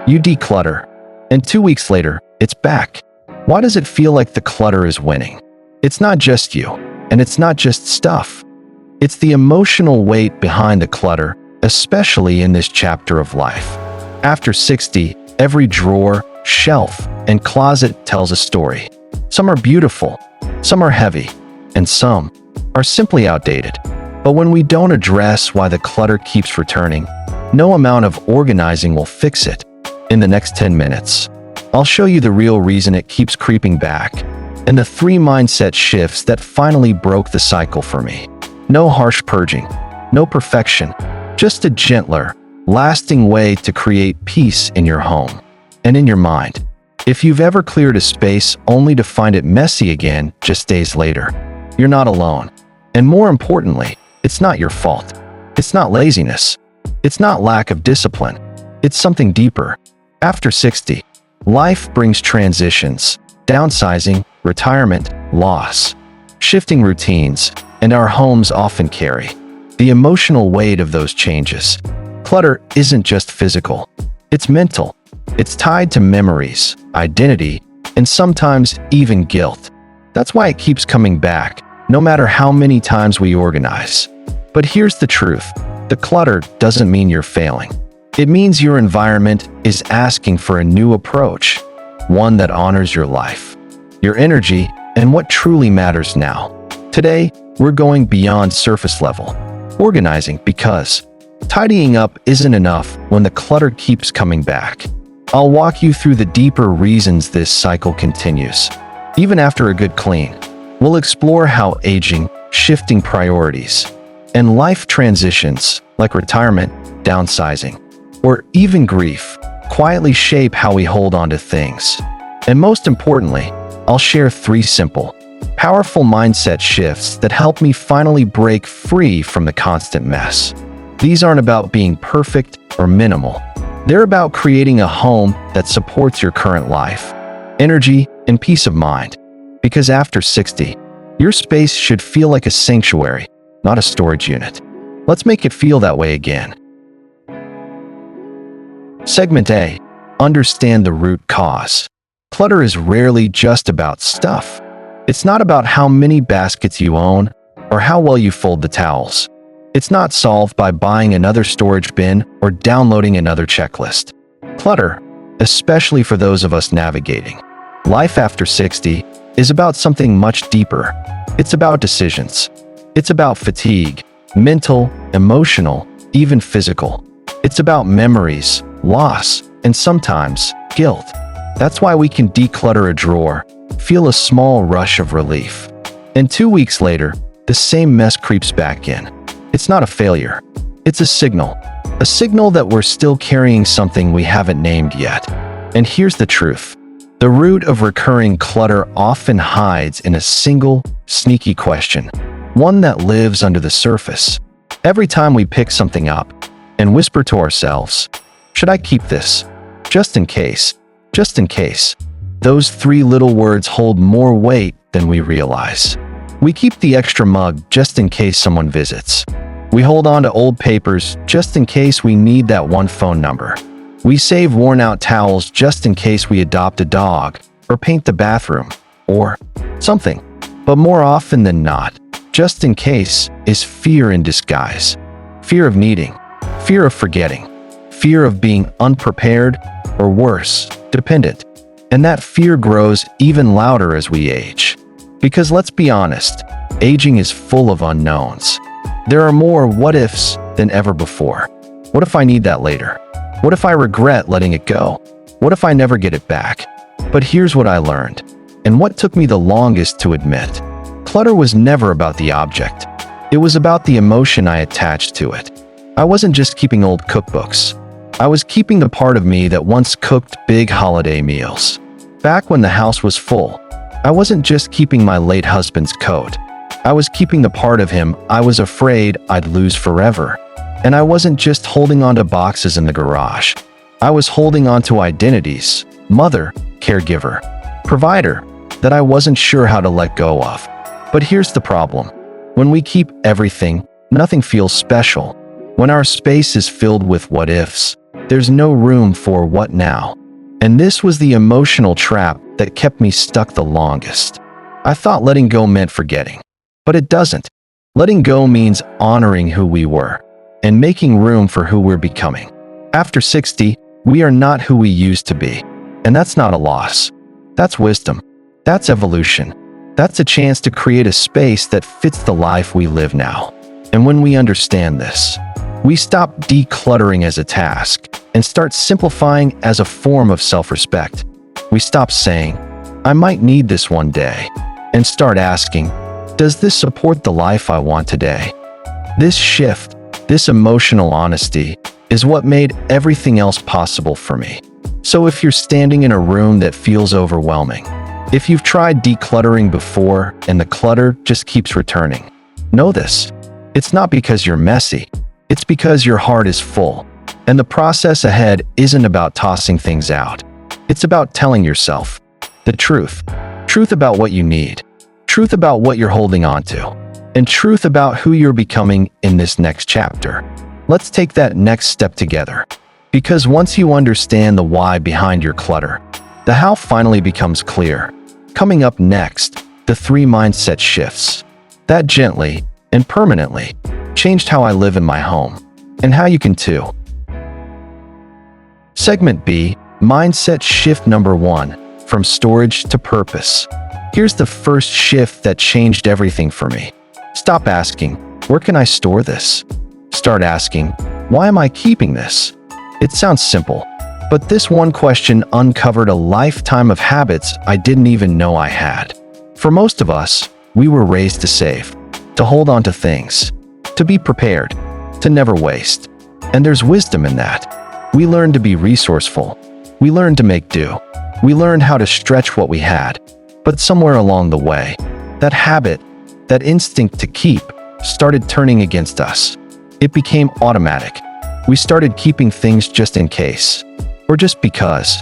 You declutter, and 2 weeks later, it's back. Why does it feel like the clutter is winning? It's not just you, and it's not just stuff. It's the emotional weight behind the clutter, especially in this chapter of life. After 60, every drawer, shelf, and closet tells a story. Some are beautiful, some are heavy, and some are simply outdated. But when we don't address why the clutter keeps returning, no amount of organizing will fix it. In the next 10 minutes, I'll show you the real reason it keeps creeping back and the 3 mindset shifts that finally broke the cycle for me. No harsh purging, no perfection, just a gentler, lasting way to create peace in your home and in your mind. If you've ever cleared a space only to find it messy again just days later, you're not alone. And more importantly, it's not your fault. It's not laziness. It's not lack of discipline. It's something deeper. After 60, life brings transitions, downsizing, retirement, loss, shifting routines, and our homes often carry the emotional weight of those changes. Clutter isn't just physical. It's mental. It's tied to memories, identity, and sometimes even guilt. That's why it keeps coming back, no matter how many times we organize. But here's the truth. The clutter doesn't mean you're failing. It means your environment is asking for a new approach, one that honors your life, your energy, and what truly matters now. Today, we're going beyond surface level, organizing because tidying up isn't enough when the clutter keeps coming back. I'll walk you through the deeper reasons this cycle continues. Even after a good clean, we'll explore how aging, shifting priorities, and life transitions like retirement, downsizing, or even grief quietly shape how we hold on to things. And most importantly, I'll share 3 simple, powerful mindset shifts that help me finally break free from the constant mess. These aren't about being perfect or minimal. They're about creating a home that supports your current life, energy, and peace of mind. Because after 60, your space should feel like a sanctuary, not a storage unit. Let's make it feel that way again. Segment A. Understand the root cause. Clutter is rarely just about stuff. It's not about how many baskets you own or how well you fold the towels. It's not solved by buying another storage bin or downloading another checklist. Clutter, especially for those of us navigating life after 60, is about something much deeper. It's about decisions. It's about fatigue, mental, emotional, even physical. It's about memories, loss, and sometimes guilt. That's why we can declutter a drawer, feel a small rush of relief, and 2 weeks later, the same mess creeps back in. It's not a failure. It's a signal that we're still carrying something we haven't named yet. And here's the truth. The root of recurring clutter often hides in a single, sneaky question, one that lives under the surface. Every time we pick something up and whisper to ourselves, "Should I keep this? Just in case. Just in case." Those 3 little words hold more weight than we realize. We keep the extra mug just in case someone visits. We hold on to old papers just in case we need that one phone number. We save worn-out towels just in case we adopt a dog or paint the bathroom or something. But more often than not, just in case is fear in disguise. Fear of needing, fear of forgetting, fear of being unprepared, or worse, dependent. And that fear grows even louder as we age. Because let's be honest, aging is full of unknowns. There are more what-ifs than ever before. What if I need that later? What if I regret letting it go? What if I never get it back? But here's what I learned, and what took me the longest to admit. Clutter was never about the object. It was about the emotion I attached to it. I wasn't just keeping old cookbooks. I was keeping the part of me that once cooked big holiday meals. Back when the house was full, I wasn't just keeping my late husband's coat. I was keeping the part of him I was afraid I'd lose forever. And I wasn't just holding on to boxes in the garage. I was holding on to identities, mother, caregiver, provider, that I wasn't sure how to let go of. But here's the problem. When we keep everything, nothing feels special. When our space is filled with what-ifs, there's no room for what now. And this was the emotional trap that kept me stuck the longest. I thought letting go meant forgetting, but it doesn't. Letting go means honoring who we were and making room for who we're becoming. After 60, we are not who we used to be. And that's not a loss. That's wisdom. That's evolution. That's a chance to create a space that fits the life we live now. And when we understand this, we stop decluttering as a task and start simplifying as a form of self-respect. We stop saying, I might need this one day, and start asking, does this support the life I want today? This shift, this emotional honesty, is what made everything else possible for me. So if you're standing in a room that feels overwhelming, if you've tried decluttering before and the clutter just keeps returning, know this. It's not because you're messy. It's because your heart is full. And the process ahead isn't about tossing things out. It's about telling yourself the truth. Truth about what you need. Truth about what you're holding on to. And truth about who you're becoming in this next chapter. Let's take that next step together. Because once you understand the why behind your clutter, the how finally becomes clear. Coming up next, the 3 mindset shifts that gently and permanently changed how I live in my home, and how you can too. Segment B, mindset shift number 1, from storage to purpose. Here's the first shift that changed everything for me. Stop asking, where can I store this? Start asking, why am I keeping this? It sounds simple, but this one question uncovered a lifetime of habits I didn't even know I had. For most of us, we were raised to save, to hold on to things, to be prepared, to never waste. And there's wisdom in that. We learned to be resourceful. We learned to make do. We learned how to stretch what we had. But somewhere along the way, that habit, that instinct to keep, started turning against us. It became automatic. We started keeping things just in case, or just because.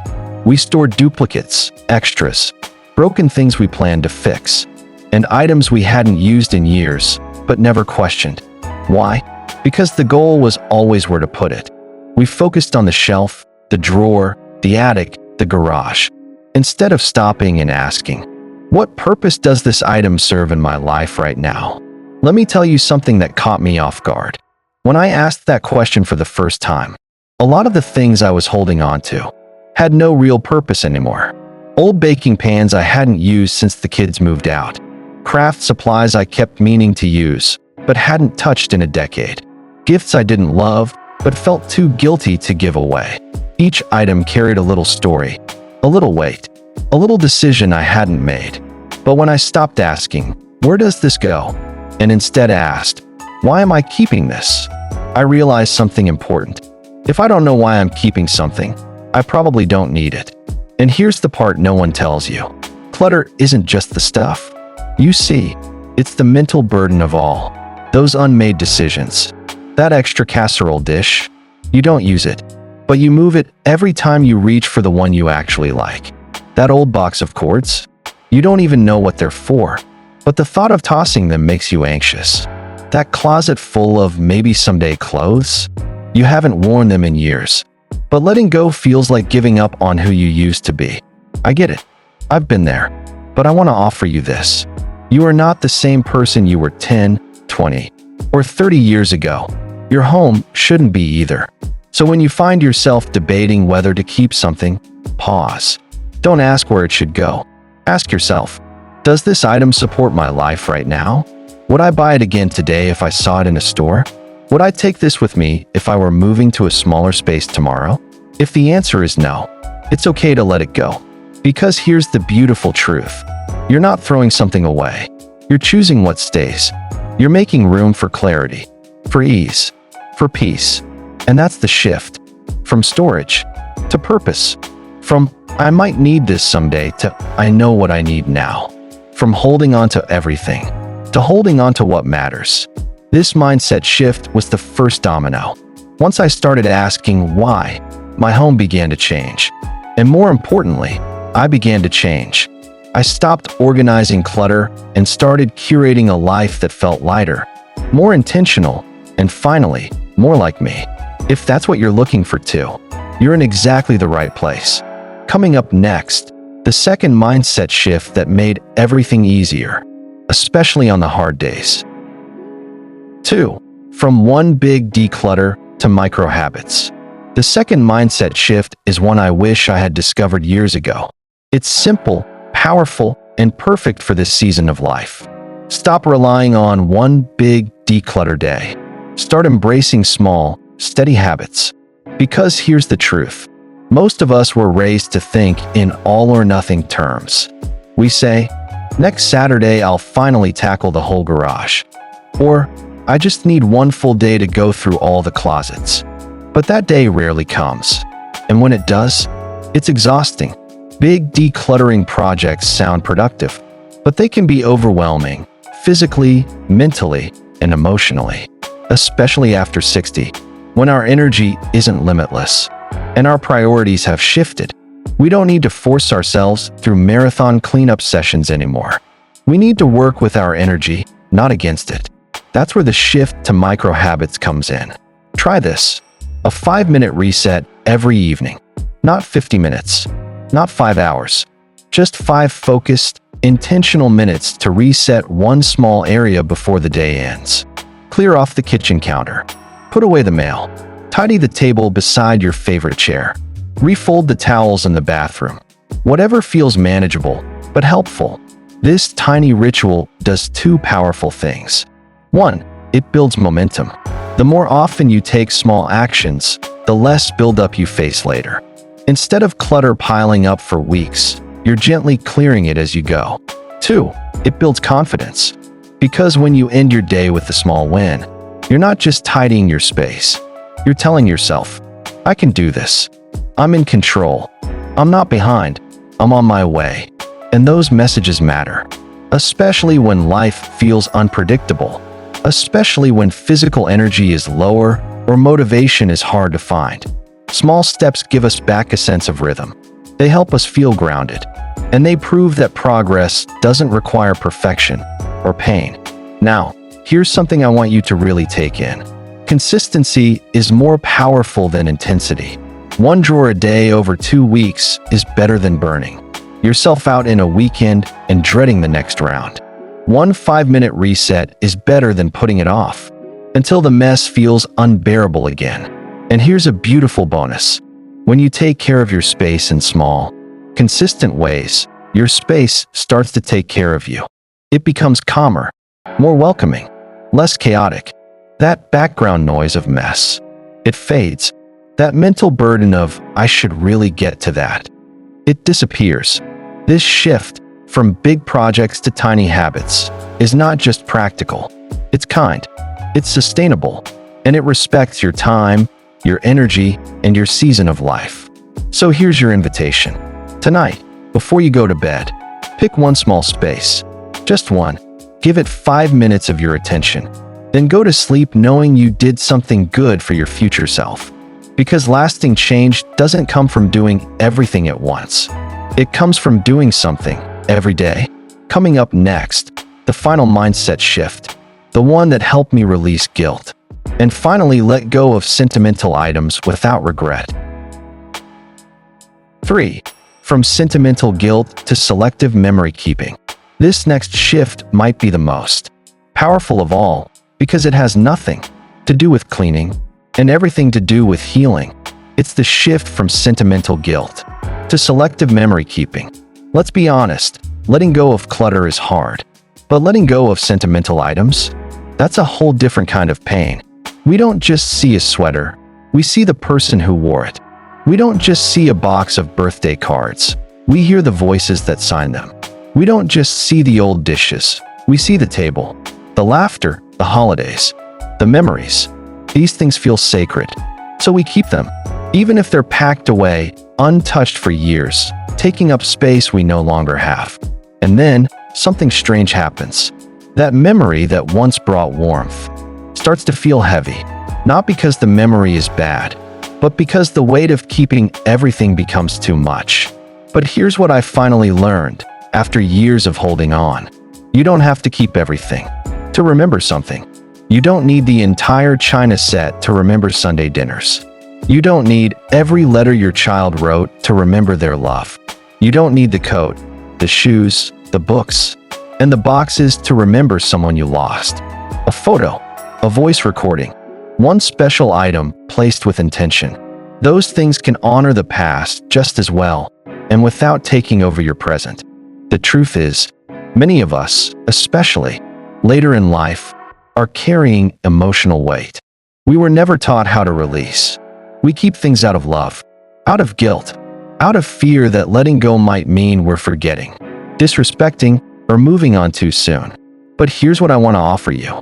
We stored duplicates, extras, broken things we planned to fix, and items we hadn't used in years, but never questioned. Why? Because the goal was always where to put it. We focused on the shelf, the drawer, the attic, the garage, instead of stopping and asking, what purpose does this item serve in my life right now? Let me tell you something that caught me off guard. When I asked that question for the first time, a lot of the things I was holding on to had no real purpose anymore. Old baking pans I hadn't used since the kids moved out. Craft supplies I kept meaning to use, but hadn't touched in a decade. Gifts I didn't love, but felt too guilty to give away. Each item carried a little story, a little weight, a little decision I hadn't made. But when I stopped asking, where does this go? And instead asked, why am I keeping this? I realized something important. If I don't know why I'm keeping something, I probably don't need it. And here's the part no one tells you. Clutter isn't just the stuff. You see, it's the mental burden of all. Those unmade decisions. That extra casserole dish. You don't use it, but you move it every time you reach for the one you actually like. That old box of cords. You don't even know what they're for, but the thought of tossing them makes you anxious. That closet full of maybe someday clothes. You haven't worn them in years, but letting go feels like giving up on who you used to be. I get it. I've been there, but I want to offer you this. You are not the same person you were 10, 20, or 30 years ago. Your home shouldn't be either. So when you find yourself debating whether to keep something, pause. Don't ask where it should go. Ask yourself, does this item support my life right now? Would I buy it again today if I saw it in a store? Would I take this with me if I were moving to a smaller space tomorrow? If the answer is no, it's okay to let it go. Because here's the beautiful truth. You're not throwing something away. You're choosing what stays. You're making room for clarity, for ease, for peace. And that's the shift. From storage to purpose. From I might need this someday to I know what I need now. From holding on to everything to holding on to what matters. This mindset shift was the first domino. Once I started asking why, my home began to change. And more importantly, I began to change. I stopped organizing clutter and started curating a life that felt lighter, more intentional, and finally, more like me. If that's what you're looking for too, you're in exactly the right place. Coming up next, the second mindset shift that made everything easier, especially on the hard days. 2. From one big declutter to micro habits. The second mindset shift is one I wish I had discovered years ago. It's simple, powerful, and perfect for this season of life. Stop relying on one big declutter day. Start embracing small, steady habits. Because here's the truth. Most of us were raised to think in all-or-nothing terms. We say, next Saturday I'll finally tackle the whole garage. Or, I just need one full day to go through all the closets. But that day rarely comes. And when it does, it's exhausting. Big decluttering projects sound productive, but they can be overwhelming, physically, mentally, and emotionally. Especially after 60, when our energy isn't limitless, and our priorities have shifted. We don't need to force ourselves through marathon cleanup sessions anymore. We need to work with our energy, not against it. That's where the shift to micro habits comes in. Try this. A 5-minute reset every evening. Not 50 minutes. Not 5 hours. Just 5 focused, intentional minutes to reset one small area before the day ends. Clear off the kitchen counter. Put away the mail. Tidy the table beside your favorite chair. Refold the towels in the bathroom. Whatever feels manageable, but helpful. This tiny ritual does 2 powerful things. 1. It builds momentum. The more often you take small actions, the less buildup you face later. Instead of clutter piling up for weeks, you're gently clearing it as you go. 2. It builds confidence. Because when you end your day with a small win, you're not just tidying your space. You're telling yourself, I can do this. I'm in control. I'm not behind. I'm on my way. And those messages matter, especially when life feels unpredictable, especially when physical energy is lower or motivation is hard to find. Small steps give us back a sense of rhythm. They help us feel grounded, and they prove that progress doesn't require perfection or pain. Now, here's something I want you to really take in. Consistency is more powerful than intensity. 1 drawer a day over 2 weeks is better than burning yourself out in a weekend and dreading the next round. 1 5-minute reset is better than putting it off until the mess feels unbearable again. And here's a beautiful bonus. When you take care of your space in small, consistent ways, your space starts to take care of you. It becomes calmer, more welcoming, less chaotic. That background noise of mess, it fades. That mental burden of, I should really get to that, it disappears. This shift from big projects to tiny habits is not just practical, it's kind, it's sustainable, and it respects your time, your energy, and your season of life. So here's your invitation. Tonight, before you go to bed, pick one small space, just one. Give it 5 minutes of your attention. Then go to sleep knowing you did something good for your future self. Because lasting change doesn't come from doing everything at once. It comes from doing something every day. Coming up next, the final mindset shift, the one that helped me release guilt, and finally let go of sentimental items without regret. 3. From sentimental guilt to selective memory keeping. This next shift might be the most powerful of all because it has nothing to do with cleaning and everything to do with healing. It's the shift from sentimental guilt to selective memory keeping. Let's be honest, letting go of clutter is hard, but letting go of sentimental items, that's a whole different kind of pain. We don't just see a sweater, we see the person who wore it. We don't just see a box of birthday cards, we hear the voices that signed them. We don't just see the old dishes, we see the table, the laughter, the holidays, the memories. These things feel sacred, so we keep them, even if they're packed away, untouched for years, taking up space we no longer have. And then, something strange happens. That memory that once brought warmth starts to feel heavy, not because the memory is bad, but because the weight of keeping everything becomes too much. But here's what I finally learned after years of holding on. You don't have to keep everything to remember something. You don't need the entire china set to remember Sunday dinners. You don't need every letter your child wrote to remember their love. You don't need the coat, the shoes, the books, and the boxes to remember someone you lost. A photo, a voice recording, one special item placed with intention. Those things can honor the past just as well, and without taking over your present. The truth is, many of us, especially later in life, are carrying emotional weight. We were never taught how to release. We keep things out of love, out of guilt, out of fear that letting go might mean we're forgetting, disrespecting, or moving on too soon. But here's what I want to offer you.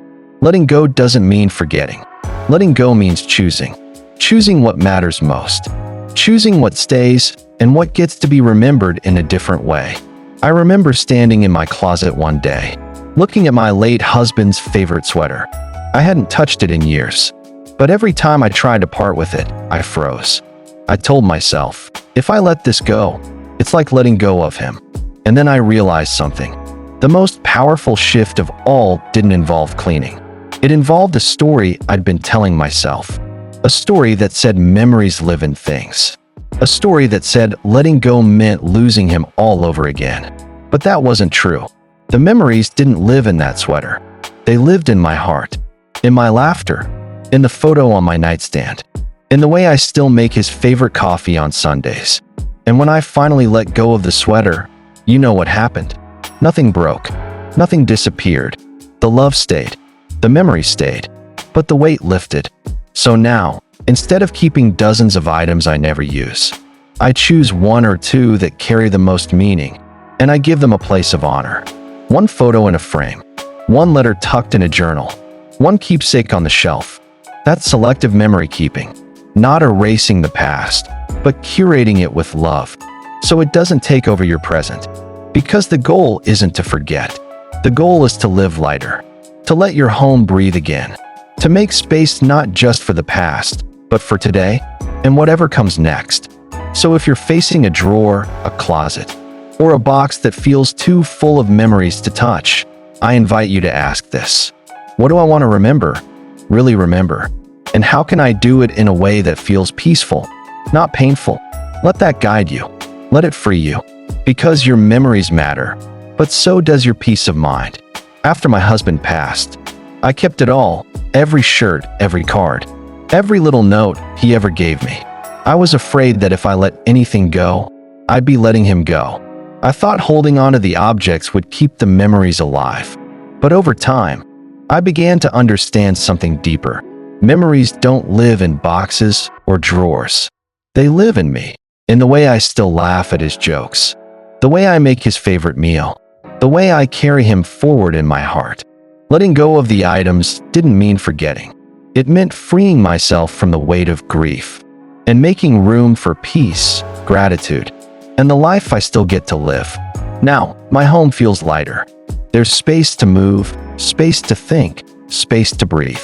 Letting go doesn't mean forgetting. Letting go means choosing. Choosing what matters most. Choosing what stays and what gets to be remembered in a different way. I remember standing in my closet one day, looking at my late husband's favorite sweater. I hadn't touched it in years, but every time I tried to part with it, I froze. I told myself, if I let this go, it's like letting go of him. And then I realized something. The most powerful shift of all didn't involve cleaning. It involved a story I'd been telling myself. A story that said memories live in things. A story that said letting go meant losing him all over again. But that wasn't true. The memories didn't live in that sweater. They lived in my heart, in my laughter, in the photo on my nightstand, in the way I still make his favorite coffee on Sundays. And when I finally let go of the sweater, you know what happened. Nothing broke. Nothing disappeared. The love stayed. The memory stayed. But the weight lifted. So now, instead of keeping dozens of items I never use, I choose one or two that carry the most meaning, and I give them a place of honor. One photo in a frame, one letter tucked in a journal, one keepsake on the shelf. That's selective memory keeping, not erasing the past, but curating it with love, so it doesn't take over your present. Because the goal isn't to forget. The goal is to live lighter, to let your home breathe again, to make space not just for the past, but for today and whatever comes next. So if you're facing a drawer, a closet, or a box that feels too full of memories to touch, I invite you to ask this. What do I want to remember? Really remember? And how can I do it in a way that feels peaceful, not painful? Let that guide you. Let it free you. Because your memories matter, but so does your peace of mind. After my husband passed, I kept it all, every shirt, every card, every little note he ever gave me. I was afraid that if I let anything go, I'd be letting him go. I thought holding on to the objects would keep the memories alive. But over time, I began to understand something deeper. Memories don't live in boxes or drawers. They live in me, in the way I still laugh at his jokes, the way I make his favorite meal, the way I carry him forward in my heart. Letting go of the items didn't mean forgetting. It meant freeing myself from the weight of grief and making room for peace, gratitude, and the life I still get to live. Now, my home feels lighter. There's space to move, space to think, space to breathe.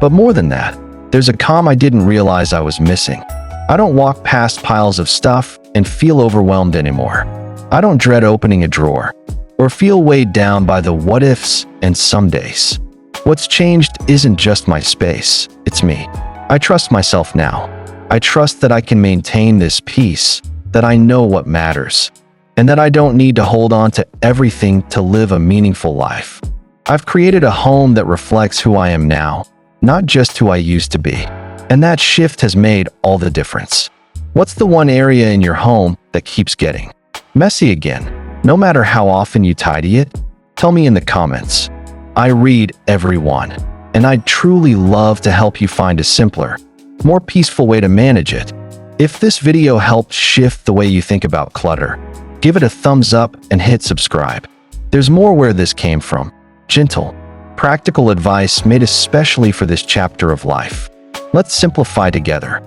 But more than that, there's a calm I didn't realize I was missing. I don't walk past piles of stuff and feel overwhelmed anymore. I don't dread opening a drawer or feel weighed down by the what-ifs and somedays. What's changed isn't just my space, it's me. I trust myself now. I trust that I can maintain this peace, that I know what matters, and that I don't need to hold on to everything to live a meaningful life. I've created a home that reflects who I am now, not just who I used to be. And that shift has made all the difference. What's the one area in your home that keeps getting messy again? No matter how often you tidy it, tell me in the comments. I read every one, and I'd truly love to help you find a simpler, more peaceful way to manage it. If this video helped shift the way you think about clutter, give it a thumbs up and hit subscribe. There's more where this came from. Gentle, practical advice made especially for this chapter of life. Let's simplify together.